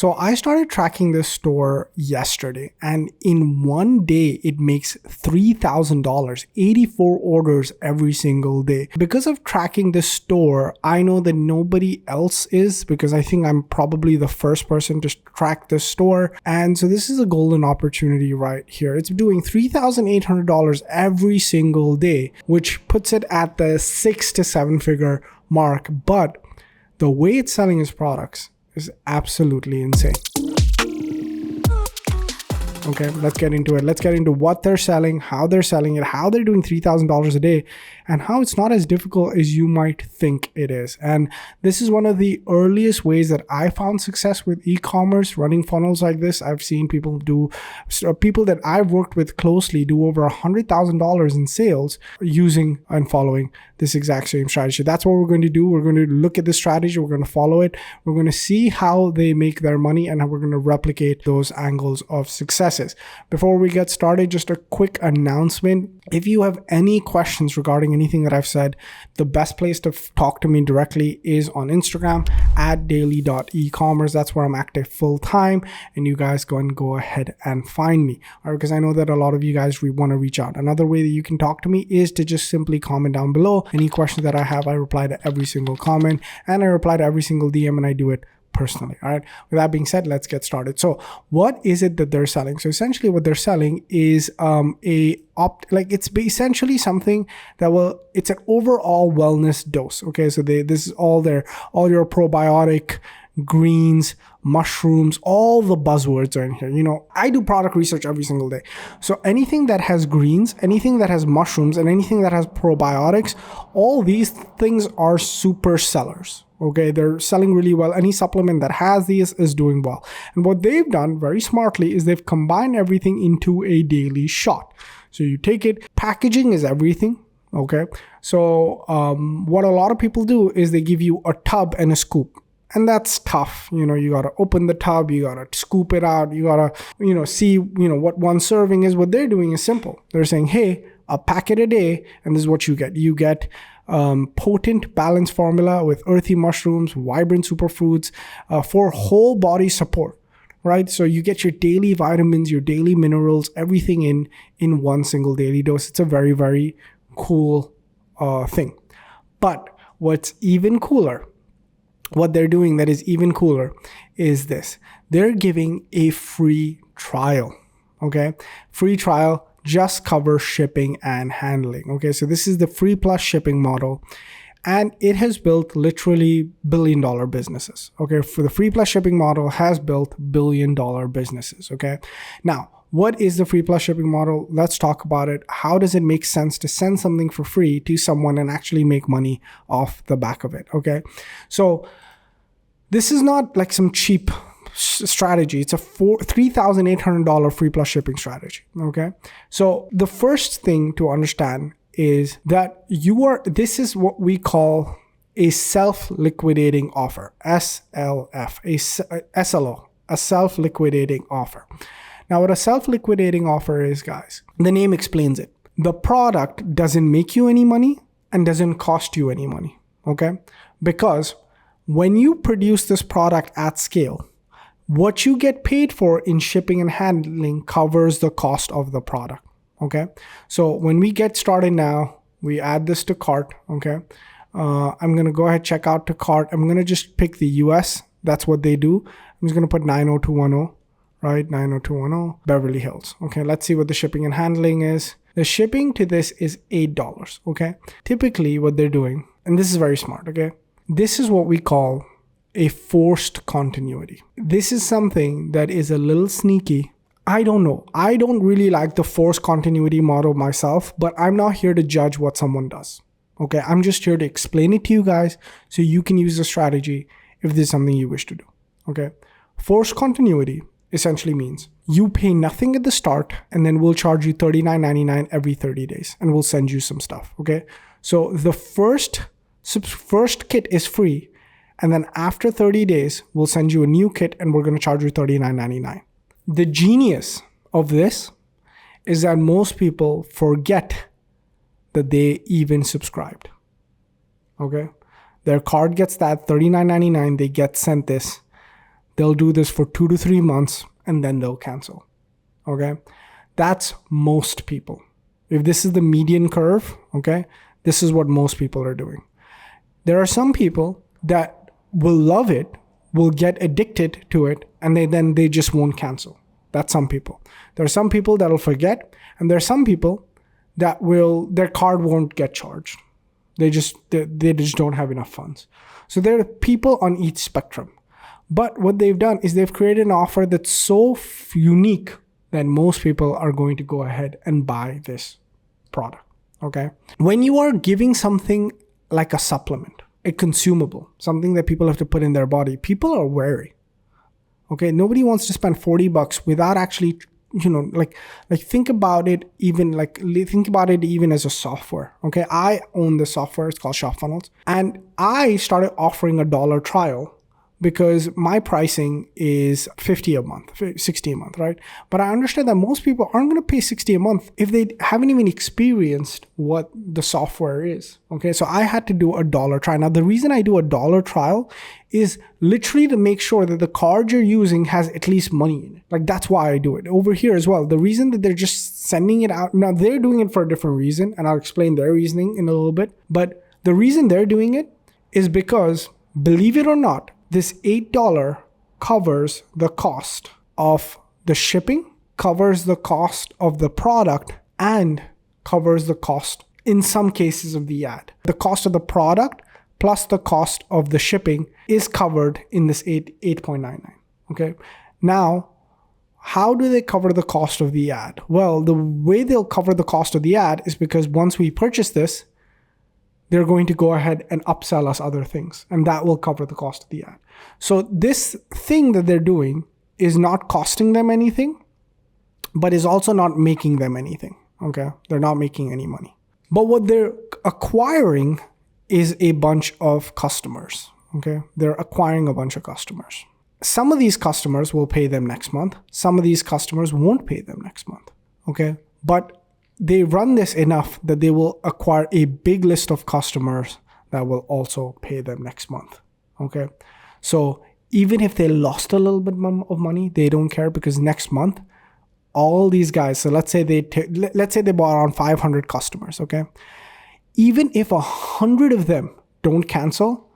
So I started tracking this store yesterday, and in one day it makes $3,000, 84 orders every single day. Because of tracking this store, I know that nobody else is, because I think I'm probably the first person to track this store. And so this is a golden opportunity right here. It's doing $3,800 every single day, which puts it at the 6 to 7 figure mark. But the way it's selling its products is absolutely insane. Okay, let's get into it. Let's get into what they're selling, how they're selling it, how they're doing $3,000 a day, and how it's not as difficult as you might think it is. And this is one of the earliest ways that I found success with e-commerce, running funnels like this. I've seen people that I've worked with closely do over $100,000 in sales using and following this exact same strategy. That's what we're going to do. We're going to look at this strategy. We're going to follow it. We're going to see how they make their money, and how we're going to replicate those angles of successes. Before we get started, just a quick announcement. If you have any questions regarding anything that I've said, the best place to talk to me directly is on Instagram at daily.ecommerce. That's where I'm active full time, and you guys go ahead and find me. All right, because I know that a lot of you guys want to reach out. Another way that you can talk to me is to just simply comment down below. Any questions that I have, I reply to every single comment, and I reply to every single DM, and I do it personally. All right. With that being said, let's get started. So what is it that they're selling? So essentially what they're selling is it's essentially something that it's an overall wellness dose. Okay. So this is all your probiotic, greens, mushrooms, all the buzzwords are in here. You know, I do product research every single day. So anything that has greens, anything that has mushrooms, and anything that has probiotics, all these things are super sellers. Okay, they're selling really well. Any supplement that has these is doing well. And what they've done very smartly is they've combined everything into a daily shot. So you take it, packaging is everything. Okay, so what a lot of people do is they give you a tub and a scoop. And that's tough. You know, you got to open the tub, you got to scoop it out, you got to, see, what one serving is. What they're doing is simple. They're saying, hey, a packet a day, and this is what you get. You get potent balanced formula with earthy mushrooms, vibrant superfoods for whole body support, right? So you get your daily vitamins, your daily minerals, everything in one single daily dose. It's a very, very cool thing. But what's even cooler, what they're doing that is even cooler is this. They're giving a free trial, okay? Free trial just covers shipping and handling, okay? So this is the free plus shipping model, and it has built literally billion-dollar businesses, okay? For the free plus shipping model has built billion-dollar businesses, okay? Now, what is the free plus shipping model? Let's talk about it. How does it make sense to send something for free to someone and actually make money off the back of it, okay? So this is not like some cheap strategy. It's a $3,800 free plus shipping strategy, okay? So the first thing to understand is that this is what we call a self-liquidating offer, SLO, a self-liquidating offer. Now, what a self-liquidating offer is, guys, the name explains it. The product doesn't make you any money and doesn't cost you any money, okay? Because when you produce this product at scale, what you get paid for in shipping and handling covers the cost of the product, okay? So when we get started now, we add this to cart, okay? I'm going to go ahead, check out to cart. I'm going to just pick the US. That's what they do. I'm just going to put 90210, right? 90210, Beverly Hills. Okay, let's see what the shipping and handling is. The shipping to this is $8, okay? Typically what they're doing, and this is very smart, okay? This is what we call a forced continuity. This is something that is a little sneaky. I don't know. I don't really like the forced continuity model myself, but I'm not here to judge what someone does. Okay, I'm just here to explain it to you guys so you can use the strategy if this is something you wish to do. Okay, forced continuity essentially means you pay nothing at the start and then we'll charge you $39.99 every 30 days and we'll send you some stuff. Okay, so the first kit is free. And then after 30 days, we'll send you a new kit and we're going to charge you $39.99. The genius of this is that most people forget that they even subscribed. Okay? Their card gets that $39.99, they get sent this. they'll do this for 2 to 3 months and then they'll cancel. Okay. That's most people. If this is the median curve, okay, this is what most people are doing. There are some people that will love it, will get addicted to it, and they just won't cancel. That's some people. There are some people that'll forget, and there are some people that their card won't get charged. They just don't have enough funds. So there are people on each spectrum. But what they've done is they've created an offer that's so unique that most people are going to go ahead and buy this product. Okay. When you are giving something like a supplement, a consumable, something that people have to put in their body, people are wary. Okay. Nobody wants to spend $40 without actually, think about it even as a software. Okay. I own the software. It's called Shop Funnels. And I started offering a $1 trial because my pricing is $50 a month, $60 a month, right? But I understand that most people aren't going to pay $60 a month if they haven't even experienced what the software is. Okay, so I had to do a $1 trial. Now, the reason I do a $1 trial is literally to make sure that the card you're using has at least money in it. Like, that's why I do it. Over here as well, the reason that they're just sending it out, now they're doing it for a different reason, and I'll explain their reasoning in a little bit. But the reason they're doing it is because, believe it or not, this $8 covers the cost of the shipping, covers the cost of the product, and covers the cost, in some cases, of the ad. The cost of the product plus the cost of the shipping is covered in this 8.99. Okay. Now, how do they cover the cost of the ad? Well, the way they'll cover the cost of the ad is because once we purchase this, they're going to go ahead and upsell us other things, and that will cover the cost of the ad. So this thing that they're doing is not costing them anything, but is also not making them anything. Okay. They're not making any money. But what they're acquiring is a bunch of customers. Okay. They're acquiring a bunch of customers. Some of these customers will pay them next month. Some of these customers won't pay them next month. Okay. But they run this enough that they will acquire a big list of customers that will also pay them next month. Okay. So even if they lost a little bit of money, they don't care, because next month, all these guys, so let's say they bought around 500 customers. Okay. Even if 100 of them don't cancel,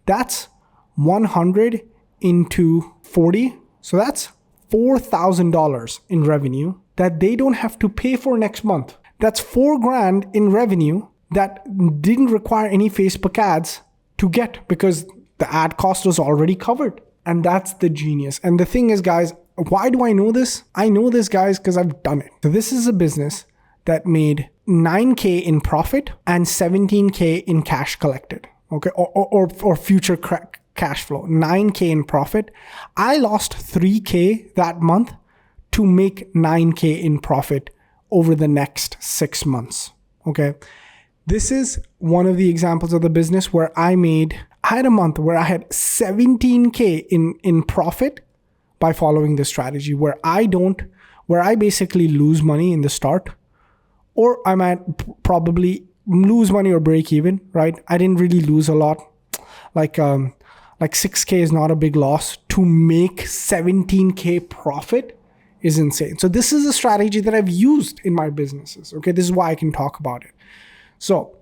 that's 100 into 40. So that's $4,000 in revenue that they don't have to pay for next month. That's $4,000 in revenue that didn't require any Facebook ads to get, because the ad cost was already covered. And that's the genius. And the thing is, guys, why do I know this? I know this, guys, because I've done it. So this is a business that made $9K in profit and $17K in cash collected. Okay. Or future cash flow. $9K in profit. I lost $3K that month to make $9K in profit over the next 6 months. Okay. This is one of the examples of the business where I had a month where I had $17K in profit by following this strategy, where I basically lose money in the start, or I might probably lose money or break even, right? I didn't really lose a lot. Like 6K is not a big loss. To make 17K profit is insane. So this is a strategy that I've used in my businesses. Okay. This is why I can talk about it. So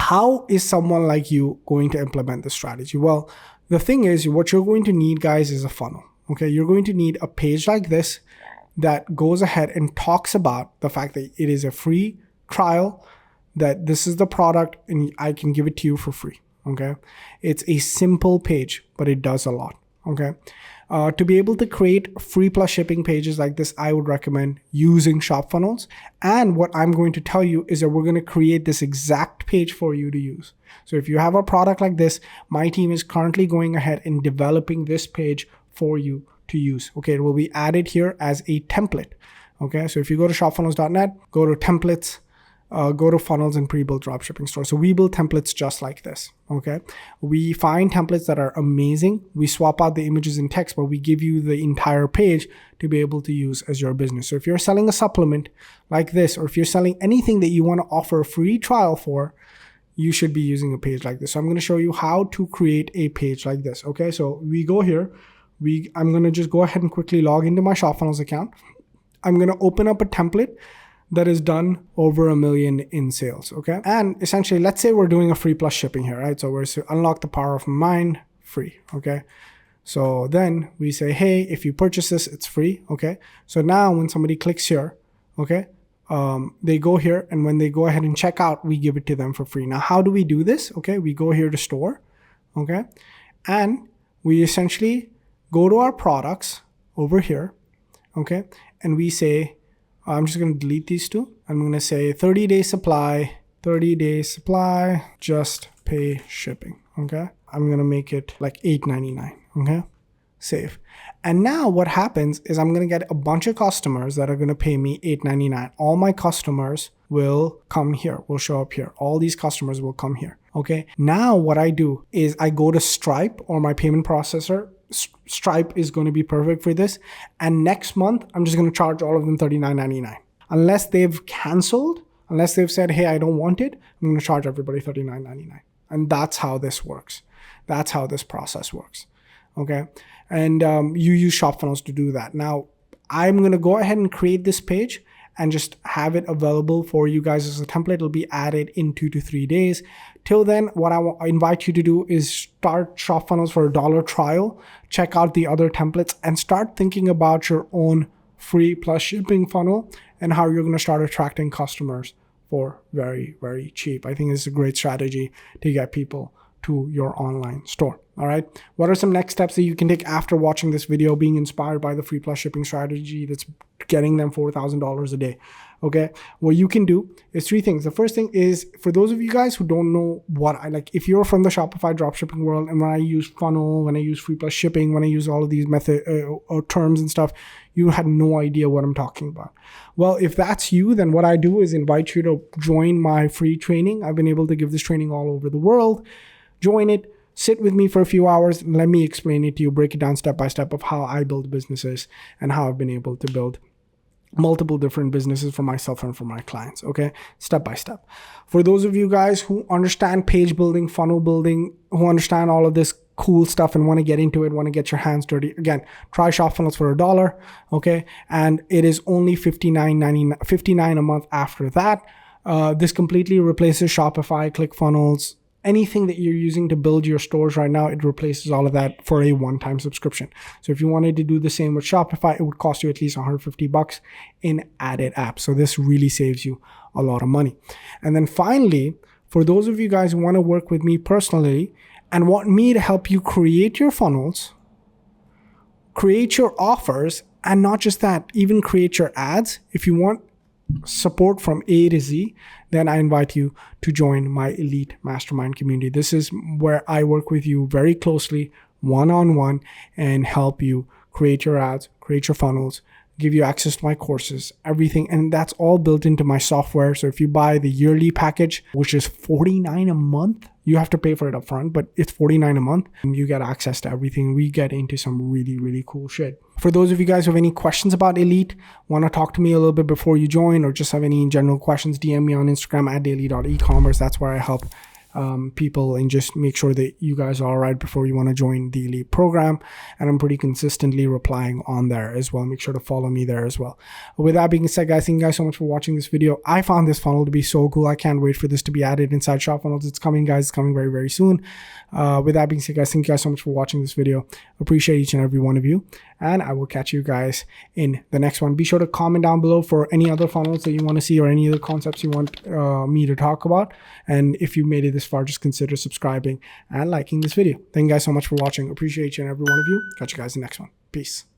how is someone like you going to implement this strategy? Well, the thing is, what you're going to need, guys, is a funnel. Okay. You're going to need a page like this that goes ahead and talks about the fact that it is a free trial, that this is the product and I can give it to you for free. Okay. It's a simple page, but it does a lot. Okay. To be able to create free plus shipping pages like this, I would recommend using Shop Funnels. And what I'm going to tell you is that we're going to create this exact page for you to use. So if you have a product like this, my team is currently going ahead and developing this page for you to use. Okay. It will be added here as a template. Okay. So if you go to shopfunnels.net, go to templates, go to funnels and pre-built dropshipping store. So we build templates just like this. Okay. We find templates that are amazing. We swap out the images and text, but we give you the entire page to be able to use as your business. So if you're selling a supplement like this, or if you're selling anything that you want to offer a free trial for, you should be using a page like this. So I'm going to show you how to create a page like this. Okay. So we go here, I'm going to just go ahead and quickly log into my ShopFunnels account. I'm going to open up a template that is done over $1 million in sales, okay? And essentially, let's say we're doing a free plus shipping here, right? So we're to unlock the power of mind, free, okay? So then we say, hey, if you purchase this, it's free, okay? So now when somebody clicks here, okay, they go here, and when they go ahead and check out, we give it to them for free. Now, how do we do this? Okay, we go here to store, okay? And we essentially go to our products over here, okay? And we say, I'm just going to delete these two. I'm going to say 30-day supply, just pay shipping, okay? I'm going to make it like $8.99, okay? Save. And now what happens is I'm going to get a bunch of customers that are going to pay me $8.99. All my customers will come here, will show up here. All these customers will come here, okay? Now what I do is I go to Stripe or my payment processor. Stripe is going to be perfect for this. And next month, I'm just going to charge all of them $39.99. Unless they've canceled, unless they've said, hey, I don't want it, I'm going to charge everybody $39.99. And that's how this works. That's how this process works, okay? And you use ShopFunnels to do that. Now, I'm going to go ahead and create this page and just have it available for you guys as a template. It'll be added in 2 to 3 days. Till then, what I invite you to do is start ShopFunnels for a $1 trial, check out the other templates, and start thinking about your own free plus shipping funnel and how you're going to start attracting customers for very, very cheap. I think this is a great strategy to get people to your online store. All right. What are some next steps that you can take after watching this video, being inspired by the free plus shipping strategy that's getting them $4,000 a day? Okay. What you can do is 3 things. The first thing is, for those of you guys who don't know what I like, if you're from the Shopify dropshipping world, and when I use funnel, when I use free plus shipping, when I use all of these terms and stuff, you had no idea what I'm talking about. Well, if that's you, then what I do is invite you to join my free training. I've been able to give this training all over the world. Join it, sit with me for a few hours, and let me explain it to you, break it down step by step of how I build businesses and how I've been able to build multiple different businesses for myself and for my clients, okay? Step by step. For those of you guys who understand page building, funnel building, who understand all of this cool stuff and want to get into it, want to get your hands dirty, again, try ShopFunnels for $1, okay? And it is only $59 a month after that. This completely replaces Shopify, ClickFunnels, anything that you're using to build your stores right now. It replaces all of that for a one-time subscription. So if you wanted to do the same with Shopify, it would cost you at least $150 in added apps. So this really saves you a lot of money. And then finally, for those of you guys who want to work with me personally and want me to help you create your funnels, create your offers, and not just that, even create your ads, if you want support from A to Z, then I invite you to join my elite mastermind community. This is where I work with you very closely, one-on-one, and help you create your ads, create your funnels, give you access to my courses, everything. And that's all built into my software. So if you buy the yearly package, which is $49 a month, you have to pay for it up front, but it's $49 a month, and you get access to everything. We get into some really, really cool shit. For those of you guys who have any questions about Elite, want to talk to me a little bit before you join, or just have any general questions, DM me on Instagram at daily.ecommerce. That's where I help people and just make sure that you guys are all right before you want to join the Elite program. And I'm pretty consistently replying on there as well. Make sure to follow me there as well. With that being said, guys, thank you guys so much for watching this video. I found this funnel to be so cool. I can't wait for this to be added inside ShopFunnels. It's coming, guys. It's coming very, very soon. With that being said, guys, thank you guys so much for watching this video. Appreciate each and every one of you. And I will catch you guys in the next one. Be sure to comment down below for any other funnels that you want to see or any other concepts you want me to talk about. And if you made it this far, just consider subscribing and liking this video. Thank you guys so much for watching. Appreciate each and every one of you. Catch you guys in the next one. Peace.